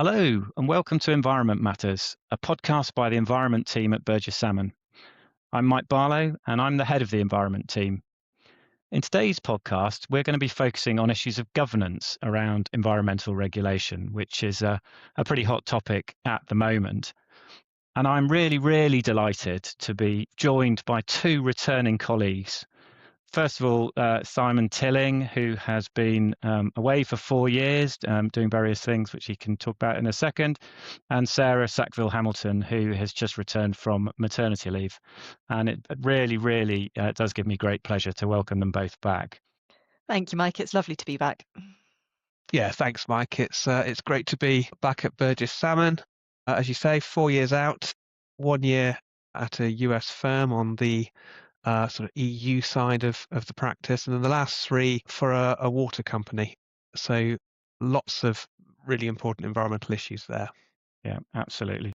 Hello, and welcome to Environment Matters, a podcast by the Environment team at Burgess Salmon. I'm Mike Barlow, and I'm the head of the Environment team. In today's podcast, we're going to be focusing on issues of governance around environmental regulation, which is a pretty hot topic at the moment. And I'm really delighted to be joined by two returning colleagues. First of all, Simon Tilling, who has been away for 4 years, doing various things, which he can talk about in a second, and Sarah Sackville Hamilton, who has just returned from maternity leave. And it really does give me great pleasure to welcome them both back. Thank you, Mike. It's lovely to be back. Yeah, thanks, Mike. It's great to be back at Burgess Salmon. As you say, 4 years out, 1 year at a US firm on the sort of EU side of the practice, and then the last 3 for a water company. So lots of really important environmental issues there. Yeah, absolutely.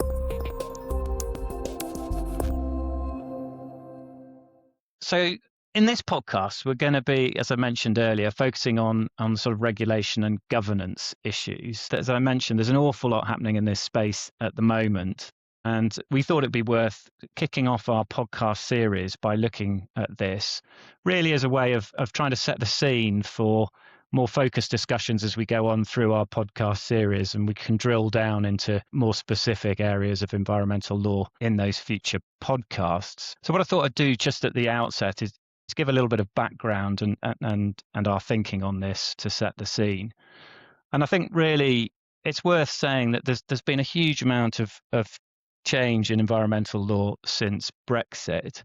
So in this podcast, we're going to be, as I mentioned earlier, focusing on sort of regulation and governance issues. As I mentioned, there's an awful lot happening in this space at the moment. And we thought it'd be worth kicking off our podcast series by looking at this, really as a way of trying to set the scene for more focused discussions as we go on through our podcast series, and we can drill down into more specific areas of environmental law in those future podcasts. So what I thought I'd do just at the outset is to give a little bit of background and our thinking on this to set the scene. And I think really it's worth saying that there's been a huge amount of change in environmental law since Brexit.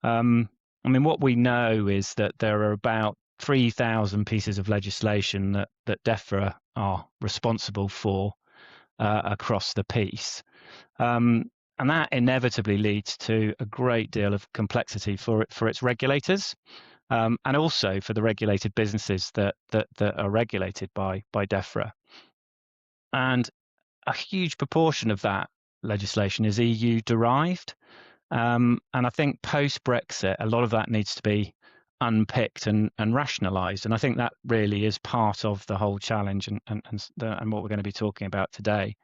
I mean, what we know is that there are about 3,000 pieces of legislation that DEFRA are responsible for across the piece. And that inevitably leads to a great deal of complexity for its regulators, and also for the regulated businesses that are regulated by DEFRA. And a huge proportion of that legislation is EU derived. And I think post-Brexit, a lot of that needs to be unpicked and rationalised. And I think that really is part of the whole challenge and what we're going to be talking about today.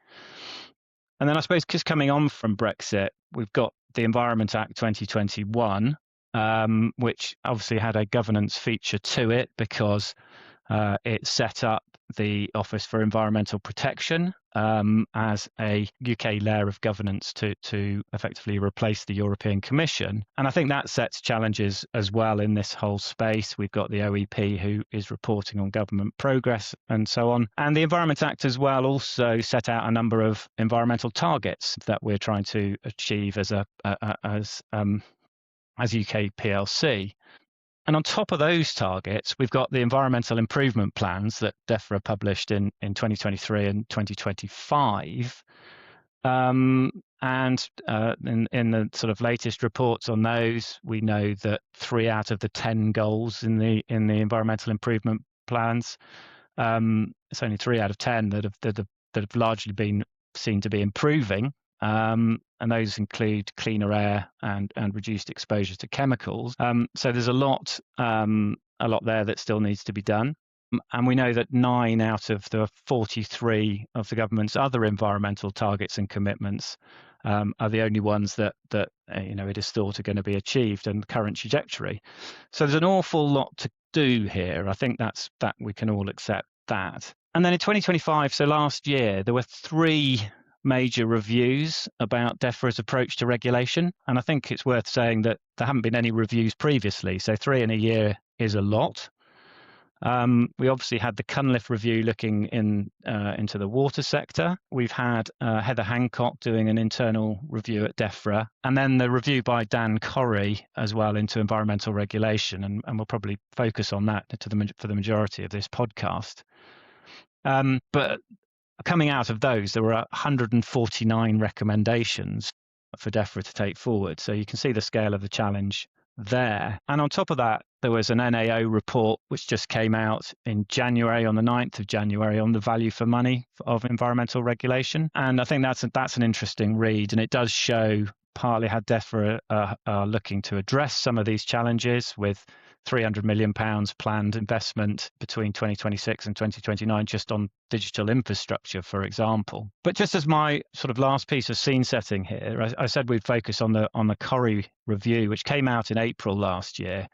And then I suppose just coming on from Brexit, we've got the Environment Act 2021, which obviously had a governance feature to it because it set up the Office for Environmental Protection as a UK layer of governance to effectively replace the European Commission. And I think that sets challenges as well in this whole space. We've got the OEP who is reporting on government progress and so on. And the Environment Act as well also set out a number of environmental targets that we're trying to achieve as UK PLC. And on top of those targets, we've got the environmental improvement plans that DEFRA published in 2023 and 2025. And in the sort of latest reports on those, we know that 3 out of the 10 goals in the environmental improvement plans, it's only 3 out of 10 that have largely been seen to be improving. And those include cleaner air and reduced exposure to chemicals. So there's a lot there that still needs to be done. And we know that 9 out of the 43 of the government's other environmental targets and commitments are the only ones that it is thought are going to be achieved in the current trajectory. So there's an awful lot to do here. I think that we can all accept that. And then in 2025, so last year, there were 3 major reviews about DEFRA's approach to regulation. And I think it's worth saying that there haven't been any reviews previously. So 3 in a year is a lot. We obviously had the Cunliffe review looking into the water sector. We've had Heather Hancock doing an internal review at DEFRA, and then the review by Dan Corry as well into environmental regulation. And we'll probably focus on that for the majority of this podcast. But coming out of those, there were 149 recommendations for DEFRA to take forward. So you can see the scale of the challenge there. And on top of that, there was an NAO report which just came out in January, on the 9th of January, on the value for money of environmental regulation. And I think that's an interesting read, and it does show partly how DEFRA are looking to address some of these challenges with £300 million planned investment between 2026 and 2029 just on digital infrastructure, for example. But just as my sort of last piece of scene setting here, I said we'd focus on the Corry review, which came out in April last year.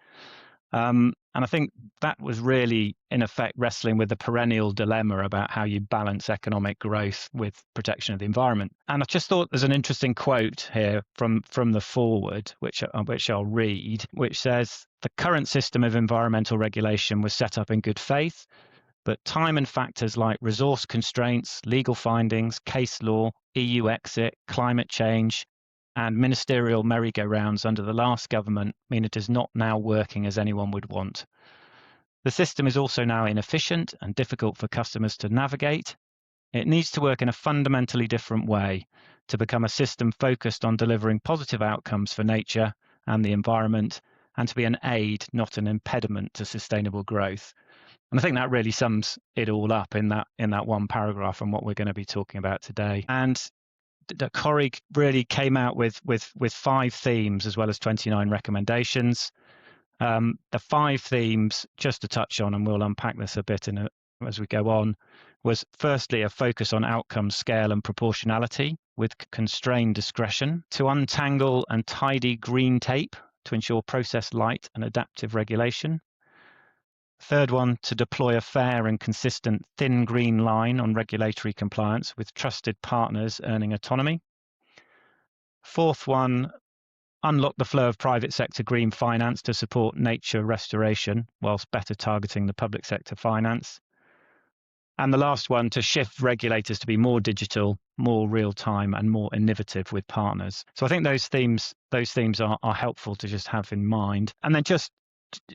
And I think that was really, in effect, wrestling with the perennial dilemma about how you balance economic growth with protection of the environment. And I just thought there's an interesting quote here from the foreword, which I'll read, which says, "The current system of environmental regulation was set up in good faith, but time and factors like resource constraints, legal findings, case law, EU exit, climate change, and ministerial merry-go-rounds under the last government mean it is not now working as anyone would want. The system is also now inefficient and difficult for customers to navigate. It needs to work in a fundamentally different way to become a system focused on delivering positive outcomes for nature and the environment, and to be an aid, not an impediment to sustainable growth." And I think that really sums it all up in that one paragraph and what we're going to be talking about today. And the Corry really came out with 5 themes as well as 29 recommendations. The 5 themes, just to touch on, and we'll unpack this a bit as we go on, was firstly a focus on outcome, scale and proportionality with constrained discretion, to untangle and tidy green tape to ensure process light and adaptive regulation. Third one, to deploy a fair and consistent thin green line on regulatory compliance with trusted partners earning autonomy. Fourth one, unlock the flow of private sector green finance to support nature restoration whilst better targeting the public sector finance. And the last one, to shift regulators to be more digital, more real time and more innovative with partners. So I think those themes are helpful to just have in mind. And then just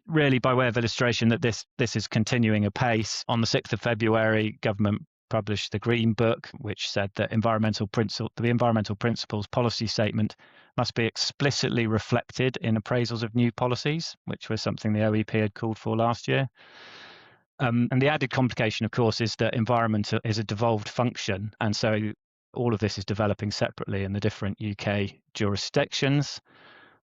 really by way of illustration that this is continuing apace. On the 6th of February, government published the Green Book, which said that the environmental principles policy statement must be explicitly reflected in appraisals of new policies, which was something the OEP had called for last year. And the added complication, of course, is that environment is a devolved function. And so all of this is developing separately in the different UK jurisdictions.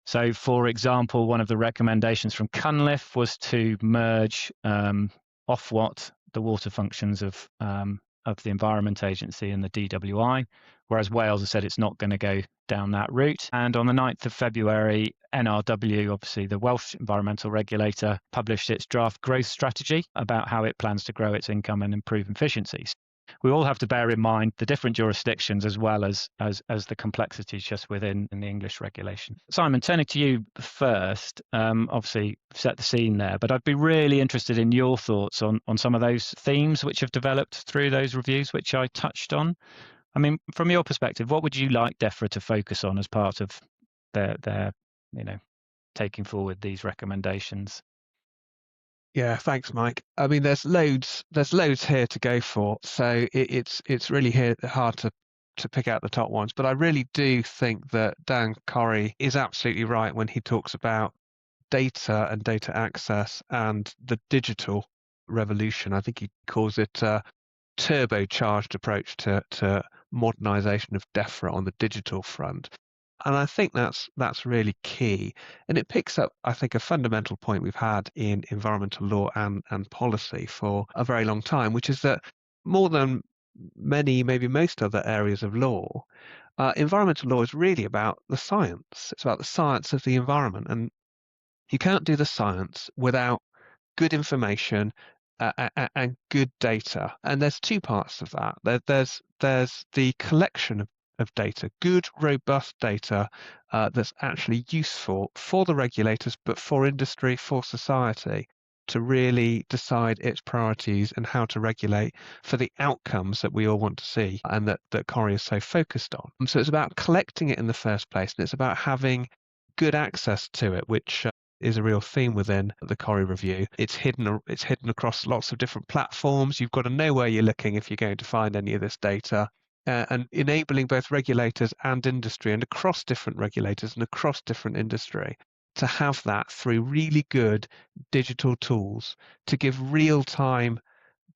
So, for example, one of the recommendations from Cunliffe was to merge Ofwat, the water functions of the Environment Agency, and the DWI, whereas Wales has said it's not going to go down that route. And on the 9th of February, NRW, obviously the Welsh environmental regulator, published its draft growth strategy about how it plans to grow its income and improve efficiencies. We all have to bear in mind the different jurisdictions as well as the complexities just within the English regulation. Simon, turning to you first, obviously set the scene there, but I'd be really interested in your thoughts on some of those themes which have developed through those reviews, which I touched on. I mean, from your perspective, what would you like DEFRA to focus on as part of their taking forward these recommendations? Yeah, thanks, Mike. I mean, there's loads here to go for. So it's really hard to pick out the top ones. But I really do think that Dan Corry is absolutely right when he talks about data and data access and the digital revolution. I think he calls it a turbocharged approach to modernization of DEFRA on the digital front. And I think that's really key. And it picks up, I think, a fundamental point we've had in environmental law and policy for a very long time, which is that more than many, maybe most other areas of law, environmental law is really about the science. It's about the science of the environment. And you can't do the science without good information and good data. And there's 2 parts of that. There's the collection of data, good, robust data that's actually useful for the regulators, but for industry, for society, to really decide its priorities and how to regulate for the outcomes that we all want to see and that Corry is so focused on. So it's about collecting it in the first place, and it's about having good access to it, which is a real theme within the Corry review. It's hidden across lots of different platforms. You've got to know where you're looking if you're going to find any of this data. And enabling both regulators and industry, and across different regulators and across different industry, to have that through really good digital tools to give real-time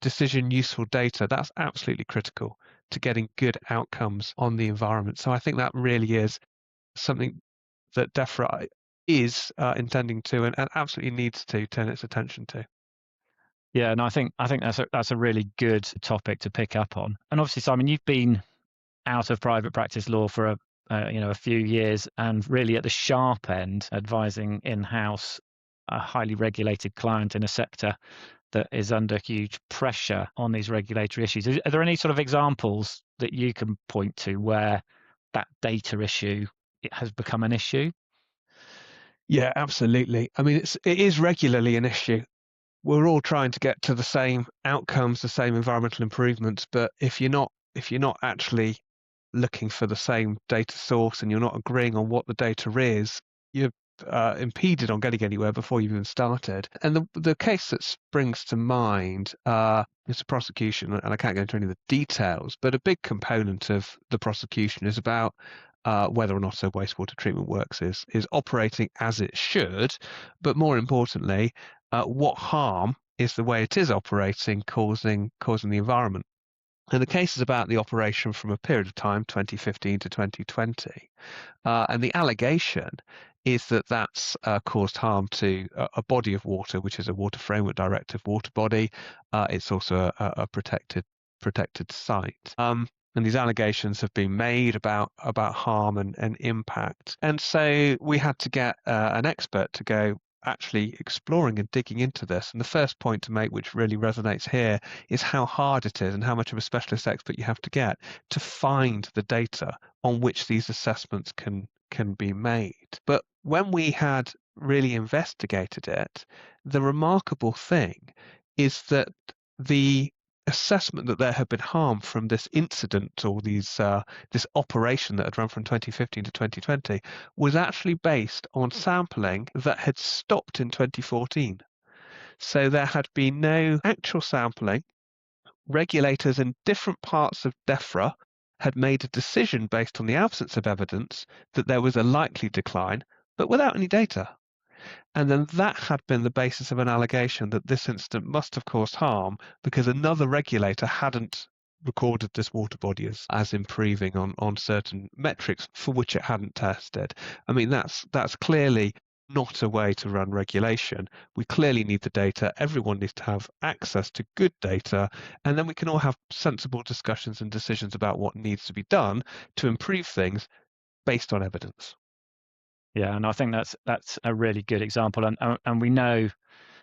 decision useful data. That's absolutely critical to getting good outcomes on the environment. So I think that really is something that DEFRA is intending to and absolutely needs to turn its attention to. Yeah, and I think that's a really good topic to pick up on. And obviously, Simon, you've been out of private practice law for a few years, and really at the sharp end, advising in-house a highly regulated client in a sector that is under huge pressure on these regulatory issues. Are there any sort of examples that you can point to where that data issue has become an issue? Yeah, absolutely. I mean, it is regularly an issue. We're all trying to get to the same outcomes, the same environmental improvements, but if you're not actually looking for the same data source and you're not agreeing on what the data is, you're impeded on getting anywhere before you've even started. And the case that springs to mind is a prosecution, and I can't go into any of the details, but a big component of the prosecution is about whether or not a wastewater treatment works is operating as it should, but more importantly, what harm is the way it is operating causing the environment. And the case is about the operation from a period of time, 2015 to 2020. And the allegation is that that's caused harm to a body of water, which is a Water Framework Directive water body. It's also a protected site. And these allegations have been made about harm and impact. And so we had to get an expert to go actually exploring and digging into this. And the first point to make, which really resonates here, is how hard it is and how much of a specialist expert you have to get to find the data on which these assessments can be made. But when we had really investigated it, the remarkable thing is that the assessment that there had been harm from this incident or this operation that had run from 2015 to 2020 was actually based on sampling that had stopped in 2014. So there had been no actual sampling. Regulators in different parts of DEFRA had made a decision based on the absence of evidence that there was a likely decline, but without any data. And then that had been the basis of an allegation that this incident must have caused harm because another regulator hadn't recorded this water body as improving on certain metrics for which it hadn't tested. I mean, that's clearly not a way to run regulation. We clearly need the data. Everyone needs to have access to good data, and then we can all have sensible discussions and decisions about what needs to be done to improve things based on evidence. Yeah, and I think that's a really good example, and we know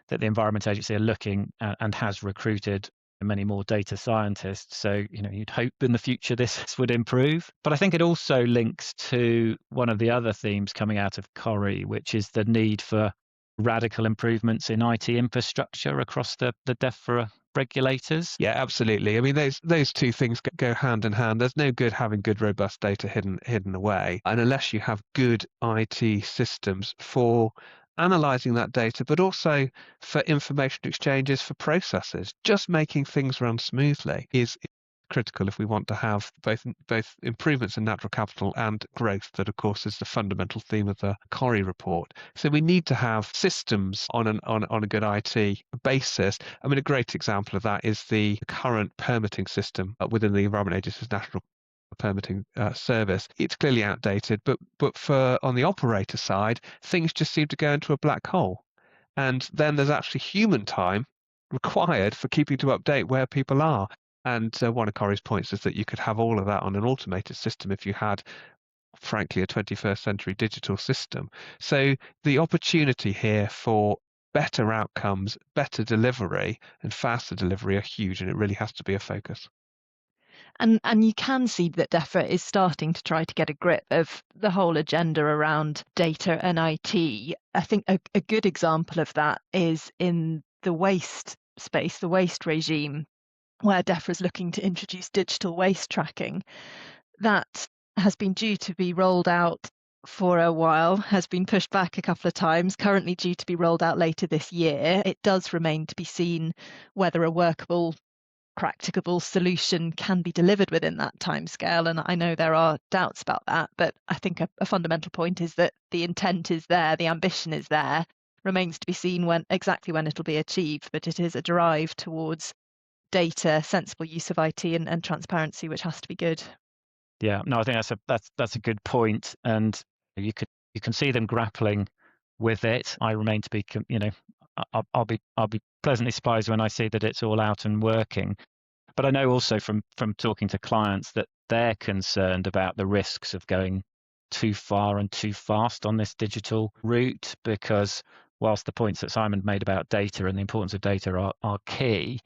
that the Environment Agency are looking and has recruited many more data scientists. So you'd hope in the future this would improve. But I think it also links to one of the other themes coming out of Corry, which is the need for radical improvements in IT infrastructure across the DEFRA regulators. Yeah, absolutely. I mean, those two things go hand in hand. There's no good having good, robust data hidden away, and unless you have good IT systems for analyzing that data, but also for information exchanges, for processes, just making things run smoothly is critical if we want to have both improvements in natural capital and growth. That, of course, is the fundamental theme of the Corry report. So we need to have systems on a good IT basis. I mean, a great example of that is the current permitting system within the Environment Agency's National Permitting Service. It's clearly outdated, but for on the operator side, things just seem to go into a black hole, and then there's actually human time required for keeping to update where people are. And one of Corry's points is that you could have all of that on an automated system if you had, frankly, a 21st century digital system. So the opportunity here for better outcomes, better delivery, and faster delivery are huge, and it really has to be a focus. And you can see that DEFRA is starting to try to get a grip of the whole agenda around data and IT. I think a good example of that is in the waste space, the waste regime, where DEFRA is looking to introduce digital waste tracking. That has been due to be rolled out for a while, has been pushed back a couple of times, currently due to be rolled out later this year. It does remain to be seen whether a workable, practicable solution can be delivered within that timescale. And I know there are doubts about that, but I think a fundamental point is that the intent is there, the ambition is there. Remains to be seen exactly when it'll be achieved, but it is a drive towards data, sensible use of IT and transparency, which has to be good. Yeah, no, I think that's a good point, and you can see them grappling with it. I remain to be, I'll be pleasantly surprised when I see that it's all out and working. But I know also from talking to clients that they're concerned about the risks of going too far and too fast on this digital route, because whilst the points that Simon made about data and the importance of data are key,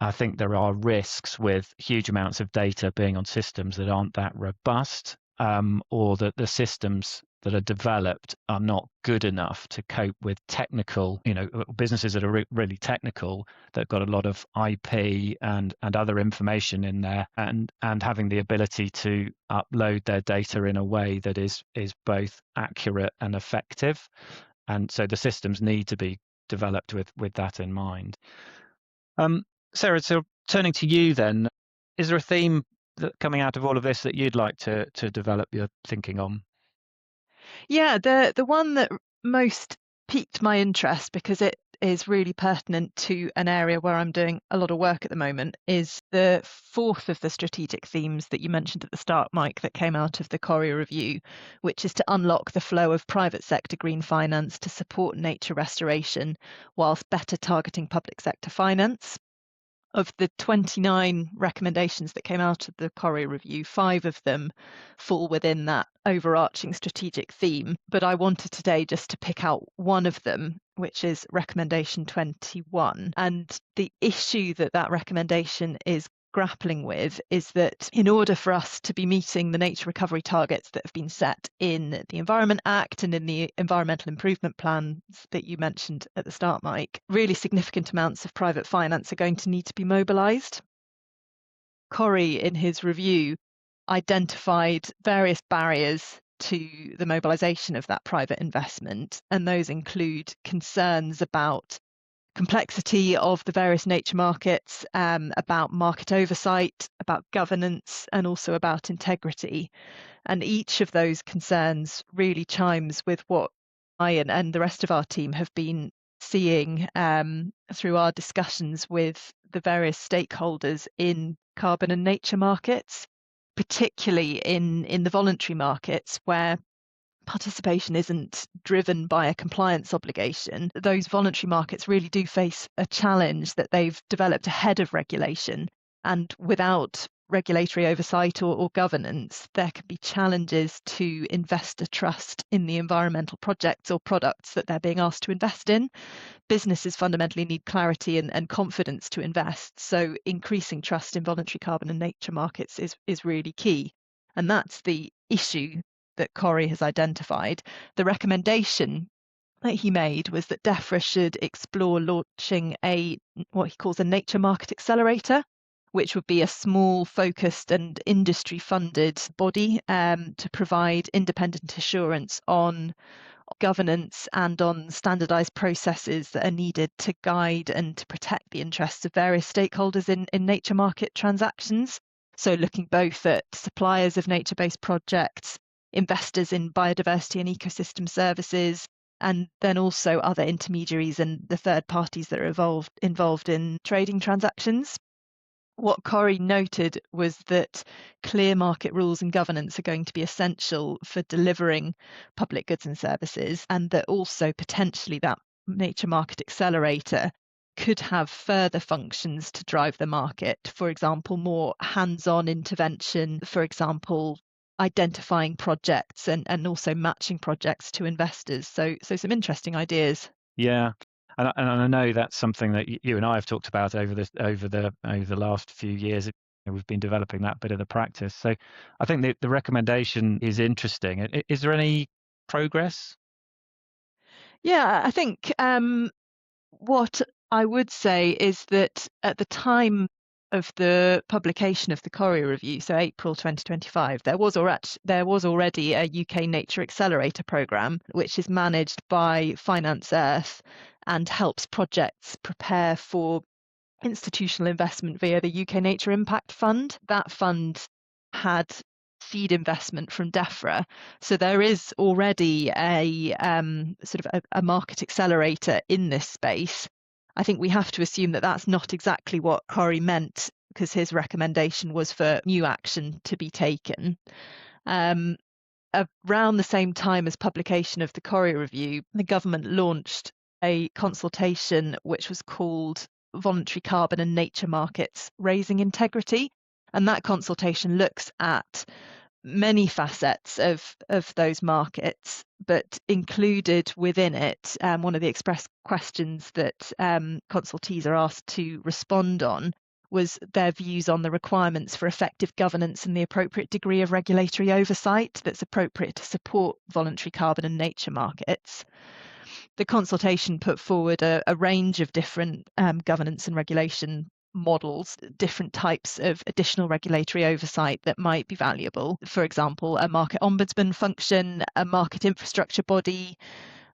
I think there are risks with huge amounts of data being on systems that aren't that robust, or that the systems that are developed are not good enough to cope with technical, businesses that are really technical, that got a lot of IP and other information in there, and having the ability to upload their data in a way that is both accurate and effective. And so the systems need to be developed with that in mind. Sarah, so turning to you then, is there a theme that coming out of all of this that you'd like to develop your thinking on? Yeah, the one that most piqued my interest, because it is really pertinent to an area where I'm doing a lot of work at the moment, is the fourth of the strategic themes that you mentioned at the start, Mike, that came out of the Corry review, which is to unlock the flow of private sector green finance to support nature restoration whilst better targeting public sector finance. Of the 29 recommendations that came out of the Corry review, 5 of them fall within that overarching strategic theme. But I wanted today just to pick out one of them, which is recommendation 21. And the issue that recommendation is grappling with is that in order for us to be meeting the nature recovery targets that have been set in the Environment Act and in the environmental improvement plans that you mentioned at the start, Mike, really significant amounts of private finance are going to need to be mobilised. Corry, in his review, identified various barriers to the mobilisation of that private investment, and those include concerns about complexity of the various nature markets, about market oversight, about governance, and also about integrity. And each of those concerns really chimes with what I and the rest of our team have been seeing through our discussions with the various stakeholders in carbon and nature markets, particularly in the voluntary markets, where participation isn't driven by a compliance obligation. Those voluntary markets really do face a challenge that they've developed ahead of regulation. And without regulatory oversight or governance, there can be challenges to investor trust in the environmental projects or products that they're being asked to invest in. Businesses fundamentally need clarity and confidence to invest. So increasing trust in voluntary carbon and nature markets is really key. And that's the issue that Corry has identified. The recommendation that he made was that DEFRA should explore launching what he calls a nature market accelerator, which would be a small, focused and industry-funded body to provide independent assurance on governance and on standardized processes that are needed to guide and to protect the interests of various stakeholders in nature market transactions. So looking both at suppliers of nature-based projects, investors in biodiversity and ecosystem services, and then also other intermediaries and the third parties that are involved in trading transactions. What Corry noted was that clear market rules and governance are going to be essential for delivering public goods and services, and that also potentially that nature market accelerator could have further functions to drive the market. For example, more hands-on intervention, for example, identifying projects and also matching projects to investors. So some interesting ideas. Yeah. And I know that's something that you and I have talked about over the last few years. We've been developing that bit of the practice. So I think the recommendation is interesting. Is there any progress? Yeah, I think what I would say is that at the time of the publication of the Corry review, so April 2025, there was already a UK Nature Accelerator programme, which is managed by Finance Earth and helps projects prepare for institutional investment via the UK Nature Impact Fund. That fund had seed investment from DEFRA, so there is already a market accelerator in this space. I think we have to assume that that's not exactly what Corry meant, because his recommendation was for new action to be taken. around the same time as publication of the Corry review, the government launched a consultation which was called Voluntary Carbon and Nature Markets Raising Integrity. And that consultation looks at many facets of those markets, but included within it, one of the express questions that consultees are asked to respond on was their views on the requirements for effective governance and the appropriate degree of regulatory oversight that's appropriate to support voluntary carbon and nature markets. The consultation put forward a range of different governance and regulation models, different types of additional regulatory oversight that might be valuable. For example, a market ombudsman function, a market infrastructure body,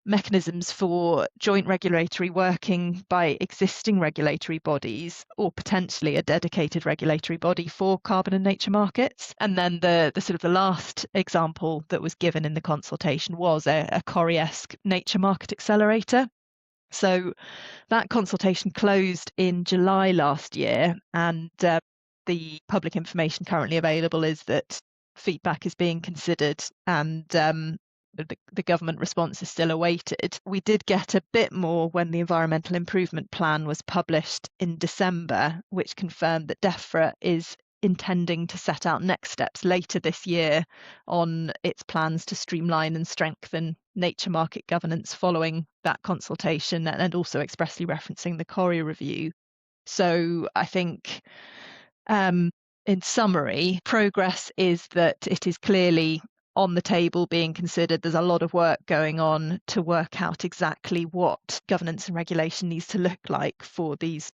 mechanisms for joint regulatory working by existing regulatory bodies, or potentially a dedicated regulatory body for carbon and nature markets. And then the sort of the last example that was given in the consultation was a Corry-esque nature market accelerator. So that consultation closed in July last year, and the public information currently available is that feedback is being considered, and the government response is still awaited. We did get a bit more when the Environmental Improvement Plan was published in December, which confirmed that DEFRA is intending to set out next steps later this year on its plans to streamline and strengthen nature market governance following that consultation, and also expressly referencing the Corry review. So I think in summary, progress is that it is clearly on the table being considered. There's a lot of work going on to work out exactly what governance and regulation needs to look like for these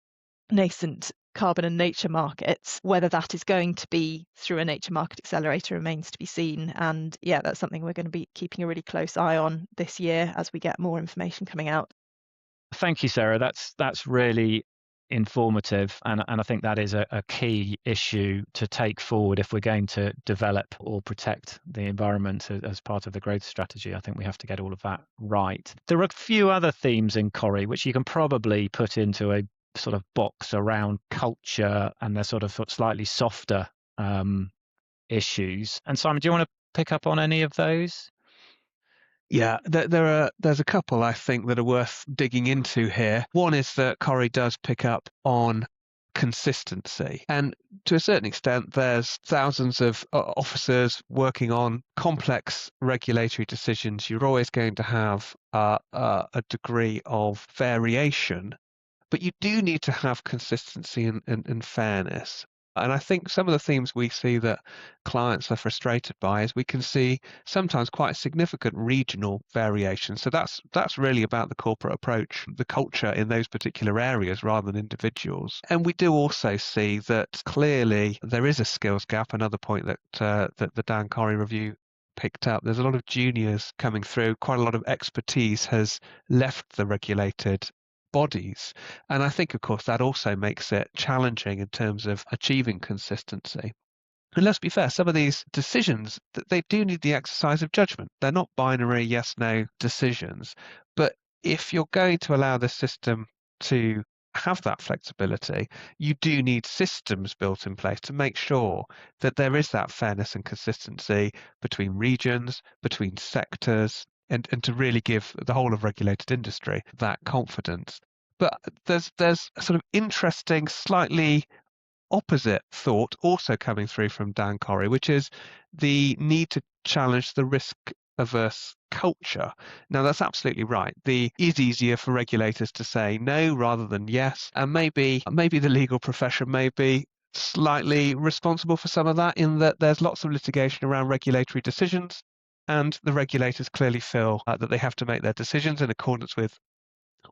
nascent carbon and nature markets. Whether that is going to be through a nature market accelerator remains to be seen. And yeah, that's something we're going to be keeping a really close eye on this year as we get more information coming out. Thank you, Sarah. That's really informative, and I think that is a key issue to take forward if we're going to develop or protect the environment as part of the growth strategy. I think we have to get all of that right. There are a few other themes in Corry which you can probably put into a sort of box around culture and the sort of slightly softer issues. And Simon, do you want to pick up on any of those? Yeah, there's a couple I think that are worth digging into here. One is that Corry does pick up on consistency, and to a certain extent there's thousands of officers working on complex regulatory decisions. You're always going to have a degree of variation, but you do need to have consistency and fairness. And I think some of the themes we see that clients are frustrated by is we can see sometimes quite significant regional variation. So that's really about the corporate approach, the culture in those particular areas rather than individuals. And we do also see that clearly there is a skills gap, another point that the Dan Corry review picked up. There's a lot of juniors coming through, quite a lot of expertise has left the regulated bodies. And I think, of course, that also makes it challenging in terms of achieving consistency. And let's be fair, some of these decisions, they do need the exercise of judgment. They're not binary yes-no decisions. But if you're going to allow the system to have that flexibility, you do need systems built in place to make sure that there is that fairness and consistency between regions, between sectors, and to really give the whole of regulated industry that confidence. But there's a sort of interesting, slightly opposite thought also coming through from Dan Corry, which is the need to challenge the risk-averse culture. Now, that's absolutely right. It is easier for regulators to say no rather than yes, and maybe the legal profession may be slightly responsible for some of that, in that there's lots of litigation around regulatory decisions, and the regulators clearly feel that they have to make their decisions in accordance with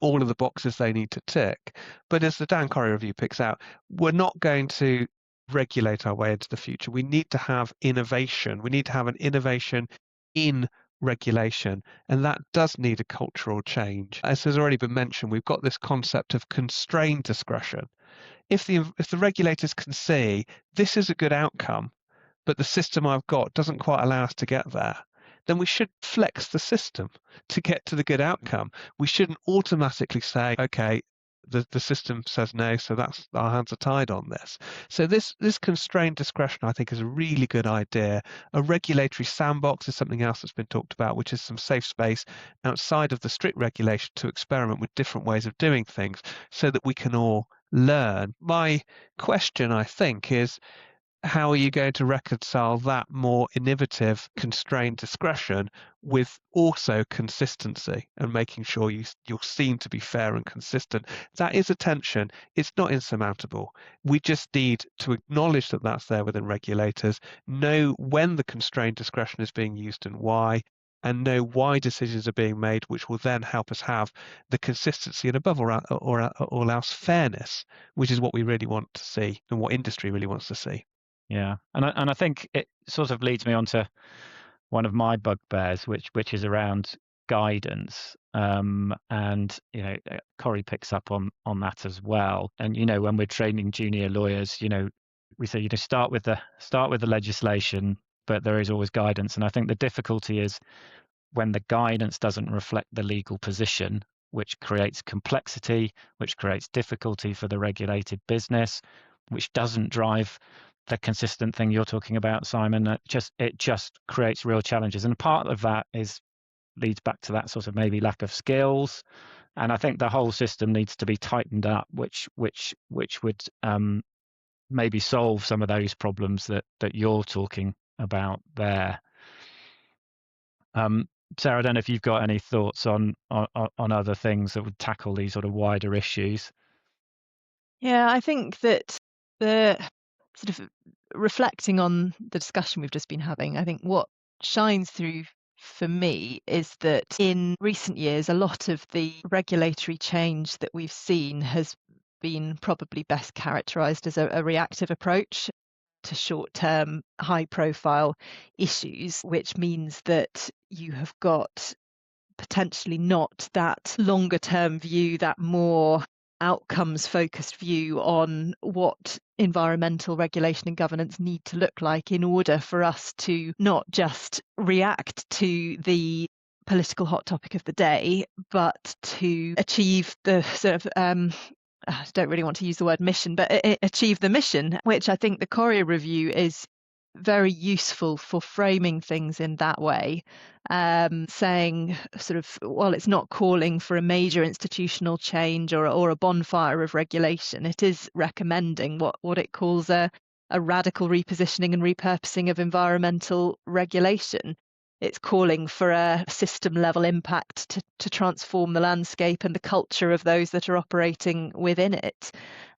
all of the boxes they need to tick. But as the Dan Corry review picks out, we're not going to regulate our way into the future. We need to have innovation. We need to have an innovation in regulation, and that does need a cultural change. As has already been mentioned, we've got this concept of constrained discretion. If the regulators can see this is a good outcome, but the system I've got doesn't quite allow us to get there, then we should flex the system to get to the good outcome. We shouldn't automatically say, okay, the system says no, so that's our hands are tied on this. So this constrained discretion, I think, is a really good idea. A regulatory sandbox is something else that's been talked about, which is some safe space outside of the strict regulation to experiment with different ways of doing things so that we can all learn. My question, I think, is how are you going to reconcile that more innovative constrained discretion with also consistency and making sure you're seen to be fair and consistent? That is a tension. It's not insurmountable. We just need to acknowledge that that's there within regulators, know when the constrained discretion is being used and why, and know why decisions are being made, which will then help us have the consistency and above all else fairness, which is what we really want to see and what industry really wants to see. Yeah, and I think it sort of leads me on to one of my bugbears, which is around guidance. And Corry picks up on that as well. And when we're training junior lawyers, we say start with the legislation, but there is always guidance. And I think the difficulty is when the guidance doesn't reflect the legal position, which creates complexity, which creates difficulty for the regulated business, which doesn't drive the consistent thing you're talking about, Simon. It just creates real challenges, and part of that leads back to that sort of maybe lack of skills. And I think the whole system needs to be tightened up, which would maybe solve some of those problems that you're talking about there. Sarah, I don't know if you've got any thoughts on other things that would tackle these sort of wider issues. Yeah, I think that the sort of reflecting on the discussion we've just been having, I think what shines through for me is that in recent years, a lot of the regulatory change that we've seen has been probably best characterized as a reactive approach to short-term, high-profile issues, which means that you have got potentially not that longer-term view, that more outcomes-focused view on what environmental regulation and governance need to look like in order for us to not just react to the political hot topic of the day, but to achieve the sort of I don't really want to use the word mission, but achieve the mission, which I think the Corry review is very useful for framing things in that way, saying sort of, well, it's not calling for a major institutional change or a bonfire of regulation. It is recommending what it calls a radical repositioning and repurposing of environmental regulation. It's calling for a system level impact to transform the landscape and the culture of those that are operating within it.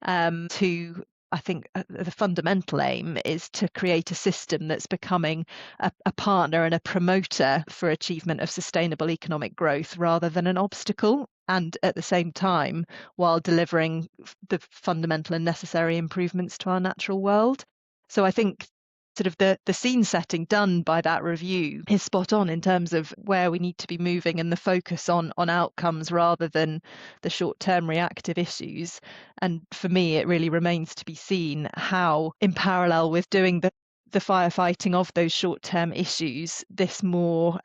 I think the fundamental aim is to create a system that's becoming a partner and a promoter for achievement of sustainable economic growth rather than an obstacle, and at the same time while delivering the fundamental and necessary improvements to our natural world. So I think sort of the scene setting done by that review is spot on in terms of where we need to be moving and the focus on outcomes rather than the short-term reactive issues. And for me, it really remains to be seen how, in parallel with doing the firefighting of those short-term issues, this more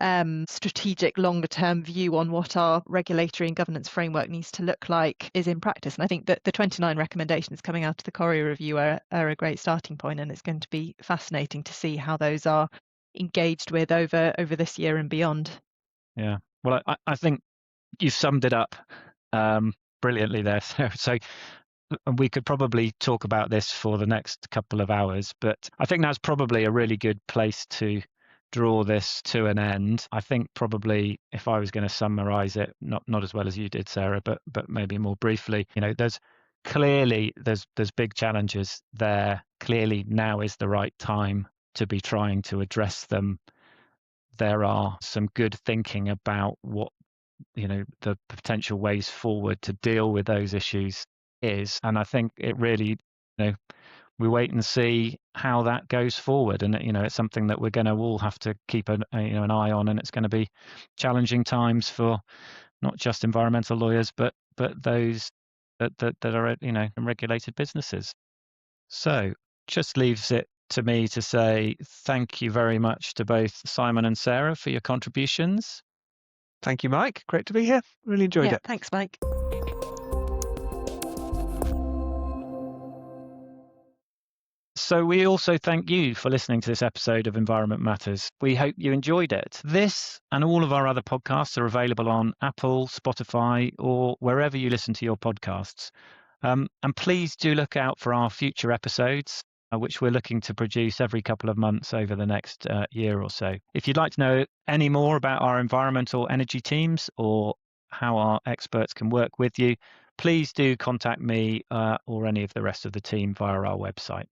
strategic longer-term view on what our regulatory and governance framework needs to look like is in practice. And I think that the 29 recommendations coming out of the Corry review are a great starting point, and it's going to be fascinating to see how those are engaged with over this year and beyond. Yeah, well, I think you summed it up brilliantly there. So we could probably talk about this for the next couple of hours, but I think that's probably a really good place to draw this to an end. I think probably if I was going to summarize it, not as well as you did, Sarah, but maybe more briefly, there's big challenges there. Clearly now is the right time to be trying to address them. There are some good thinking about what the potential ways forward to deal with those issues is, and I think it really we wait and see how that goes forward, and it's something that we're going to all have to keep an eye on, and it's going to be challenging times for not just environmental lawyers but those that are in regulated businesses. So just leaves it to me to say thank you very much to both Simon and Sarah for your contributions. Thank you, Mike. Great to be here. Really enjoyed it. Thanks, Mike. So we also thank you for listening to this episode of Environment Matters. We hope you enjoyed it. This and all of our other podcasts are available on Apple, Spotify, or wherever you listen to your podcasts. And please do look out for our future episodes, which we're looking to produce every couple of months over the next year or so. If you'd like to know any more about our environmental energy teams or how our experts can work with you, please do contact me or any of the rest of the team via our website.